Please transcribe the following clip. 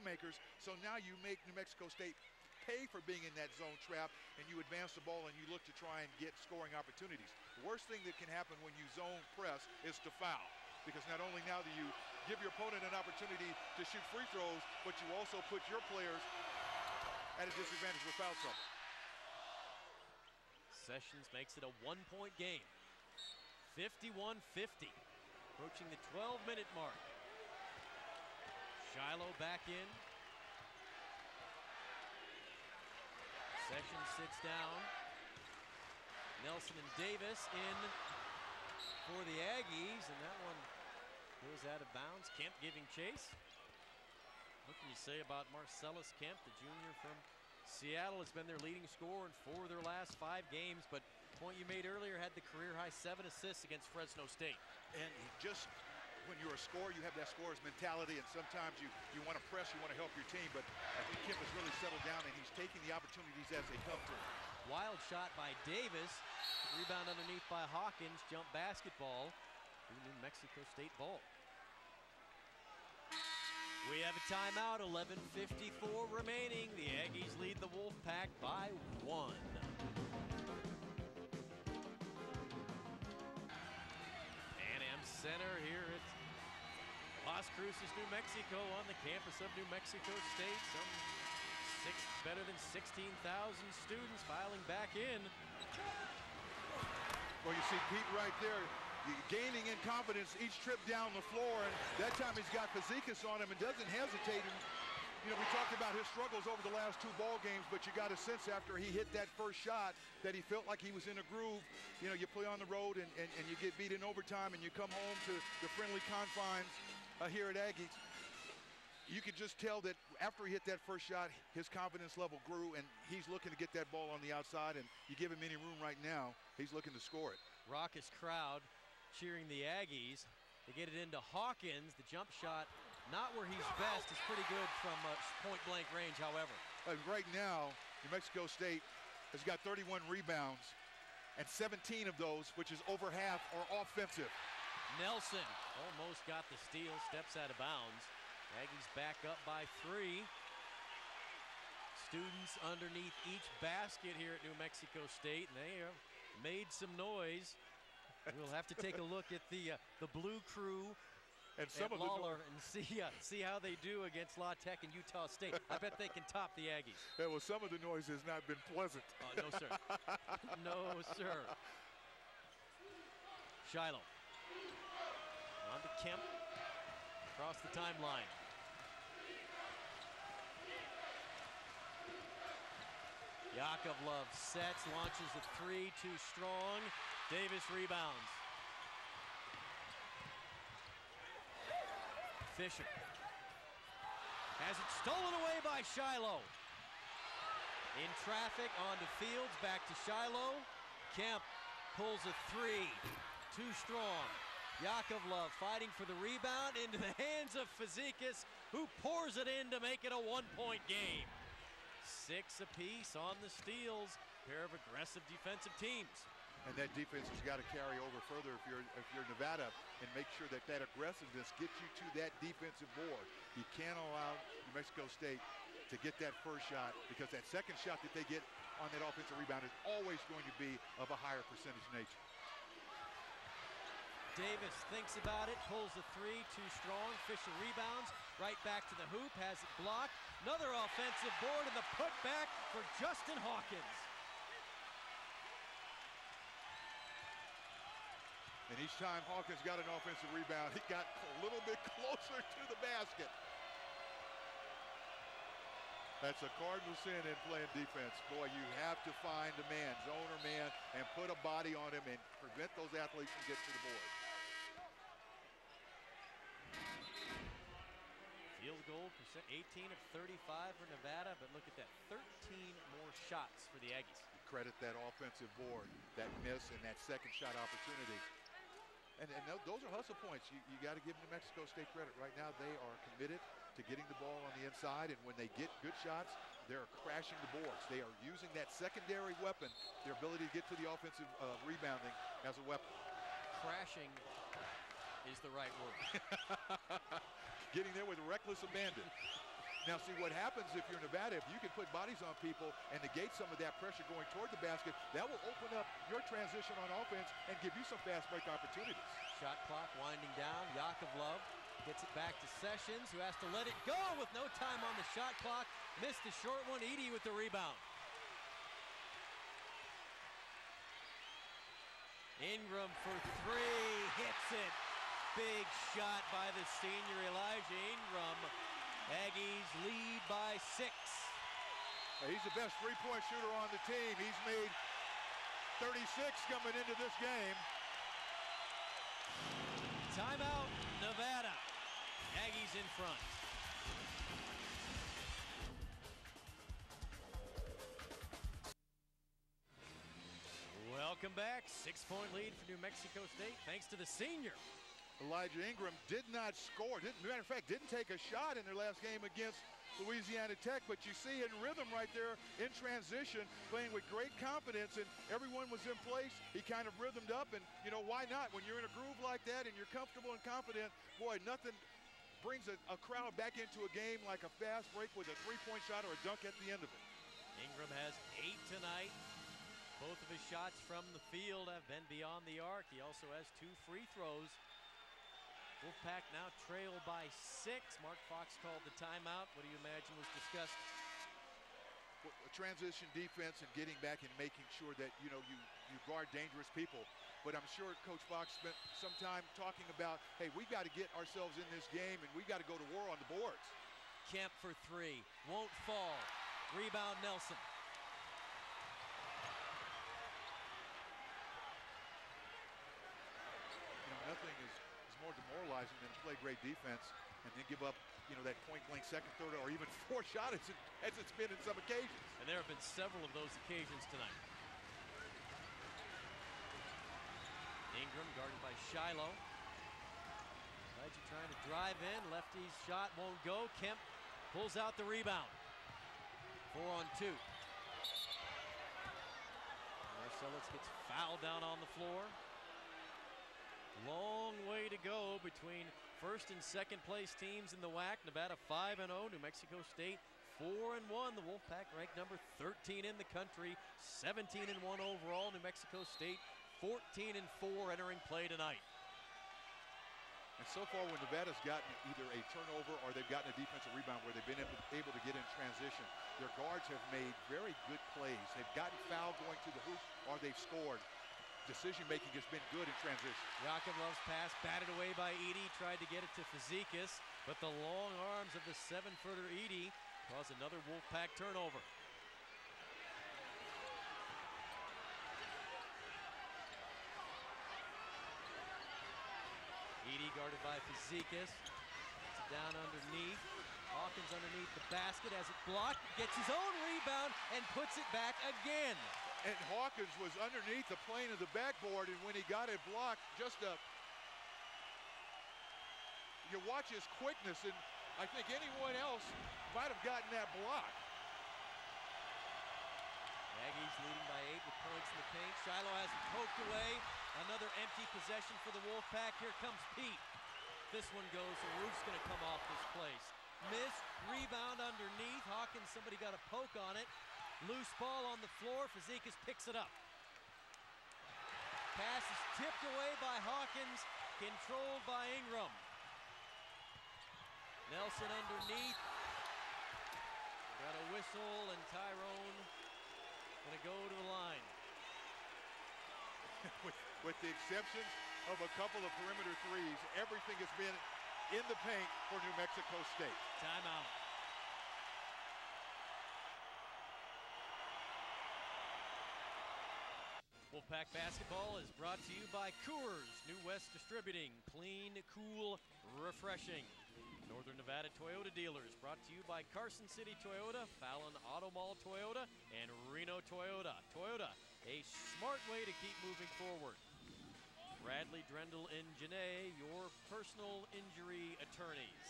playmakers. So now you make New Mexico State pay for being in that zone trap, and you advance the ball and you look to try and get scoring opportunities. The worst thing that can happen when you zone press is to foul, because not only now do you give your opponent an opportunity to shoot free throws, but you also put your players at a disadvantage with foul trouble. Sessions makes it a 1-point game. 51-50, approaching the 12-minute mark. Shiloh back in. Sessions sits down. Nelson and Davis in for the Aggies, and that one goes out of bounds. Kemp giving chase. What can you say about Marcellus Kemp, the junior from Seattle? Has been their leading scorer in 4 of their last 5 games, but the point you made earlier, had the career-high 7 assists against Fresno State. And he just, when you're a scorer, you have that scorer's mentality, and sometimes you want to press, you want to help your team, but I think Kemp has really settled down, and he's taking the opportunities as they come through. Wild shot by Davis. Rebound underneath by Hawkins. Jump basketball to New Mexico State ball. We have a timeout, 11:54 remaining. The Aggies lead the Wolfpack by 1. Pan Am Center here at Las Cruces, New Mexico, on the campus of New Mexico State. Better than 16,000 students filing back in. Well, you see Pete right there, gaining in confidence each trip down the floor, and that time he's got Fazekas on him and doesn't hesitate. And, you know, we talked about his struggles over the last 2 ball games, but you got a sense after he hit that first shot that he felt like he was in a groove. You know, you play on the road and you get beat in overtime, and you come home to the friendly confines here at Aggies. You could just tell that after he hit that first shot, his confidence level grew, and he's looking to get that ball on the outside, and you give him any room right now, he's looking to score it. Raucous crowd cheering the Aggies. They get it into Hawkins. The jump shot, not where he's best. It's pretty good from point-blank range, however. Right now, New Mexico State has got 31 rebounds, and 17 of those, which is over half, are offensive. Nelson almost got the steal, steps out of bounds. Aggies back up by 3. Students underneath each basket here at New Mexico State, and they have made some noise. We'll have to take a look at the Blue Crew and some of Lawler and see how they do against La Tech and Utah State. I bet they can top the Aggies. Yeah, well, some of the noise has not been pleasant. No, sir. No, sir. Shiloh. On to Kemp. Across the timeline. Yakovlev sets, launches a 3, too strong. Davis rebounds. Fisher has it stolen away by Shiloh. In traffic, onto Fields, back to Shiloh. Kemp pulls a 3, too strong. Yakovlev fighting for the rebound into the hands of Fazekas, who pours it in to make it a 1-point game. 6 apiece on the steals. Pair of aggressive defensive teams. And that defense has got to carry over further if you're Nevada, and make sure that that aggressiveness gets you to that defensive board. You can't allow New Mexico State to get that first shot, because that second shot that they get on that offensive rebound is always going to be of a higher percentage nature. Davis thinks about it, pulls a 3, too strong. Fisher rebounds, right back to the hoop, has it blocked. Another offensive board, and the putback for Justin Hawkins. And each time Hawkins got an offensive rebound, he got a little bit closer to the basket. That's a cardinal sin in playing defense. Boy, you have to find a man, zone or man, and put a body on him and prevent those athletes from getting to the board. Field goal percent, 18 of 35 for Nevada, but look at that, 13 more shots for the Aggies. You credit that offensive board, that miss, and that second shot opportunity. And those are hustle points. You got to give New Mexico State credit. Right now, they are committed to getting the ball on the inside, and when they get good shots, they're crashing the boards. They are using that secondary weapon, their ability to get to the offensive rebounding, as a weapon. Crashing is the right word. Getting there with reckless abandon. Now see what happens if you're Nevada, if you can put bodies on people and negate some of that pressure going toward the basket, that will open up your transition on offense and give you some fast break opportunities. Shot clock winding down. Yakovlev gets it back to Sessions, who has to let it go with no time on the shot clock. Missed a short one. Edey with the rebound. Ingram for three, hits it. Big shot by the senior Elijah Ingram. Aggies lead by 6. He's the best three-point shooter on the team. He's made 36 coming into this game. Timeout, Nevada. Aggies in front. Welcome back. 6-point lead for New Mexico State, thanks to the senior. Elijah Ingram did not score. Matter of fact, didn't take a shot in their last game against Louisiana Tech, but you see in rhythm right there in transition, playing with great confidence, and everyone was in place. He kind of rhythmed up, and you know, why not? When you're in a groove like that and you're comfortable and confident, boy, nothing brings a crowd back into a game like a fast break with a three-point shot or a dunk at the end of it. Ingram has 8 tonight. Both of his shots from the field have been beyond the arc. He also has 2 free throws. Wolfpack now trail by 6. Mark Fox called the timeout. What do you imagine was discussed? Well, transition defense and getting back and making sure that, you know, you guard dangerous people. But I'm sure Coach Fox spent some time talking about, hey, we got to get ourselves in this game and we got to go to war on the boards. Kemp for 3, won't fall. Rebound Nelson. You know, nothing is more demoralizing than to play great defense and then give up, you know, that point-blank second, third, or even 4 shots as it's been in some occasions. And there have been several of those occasions tonight. Ingram guarded by Shiloh. Elijah trying to drive in. Lefty's shot won't go. Kemp pulls out the rebound. 4 on 2. Marcellus gets fouled down on the floor. Long way to go between first and second place teams in the WAC. Nevada 5-0, New Mexico State 4-1. The Wolfpack ranked number 13 in the country, 17-1 overall. New Mexico State 14-4 entering play tonight. And so far when Nevada's gotten either a turnover or they've gotten a defensive rebound where they've been able to get in transition, their guards have made very good plays. They've gotten fouled going to the hoop or they've scored. Decision-making has been good in transition. Yakovlev's pass batted away by Edey, tried to get it to Fazekas, but the long arms of the 7-footer Edey caused another Wolfpack turnover. Edey guarded by Fazekas. Gets it down underneath. Hawkins underneath the basket, has it blocked, gets his own rebound, and puts it back again. And Hawkins was underneath the plane of the backboard, and when he got it blocked, you watch his quickness, and I think anyone else might have gotten that block. Aggies leading by 8 with points in the paint. Shiloh has it poked away. Another empty possession for the Wolfpack. Here comes Pete. This one goes, the roof's gonna come off this place. Missed, rebound underneath. Hawkins, somebody got a poke on it. Loose ball on the floor. Fazekas picks it up. Pass is tipped away by Hawkins, controlled by Ingram. Nelson underneath. Got a whistle, and Tyrone gonna go to the line. with the exception of a couple of perimeter threes, everything has been in the paint for New Mexico State. Timeout. Wolfpack basketball is brought to you by Coors, New West Distributing, clean, cool, refreshing. Northern Nevada Toyota dealers brought to you by Carson City Toyota, Fallon Auto Mall Toyota, and Reno Toyota. Toyota, a smart way to keep moving forward. Bradley, Drendel, and Janae, your personal injury attorneys.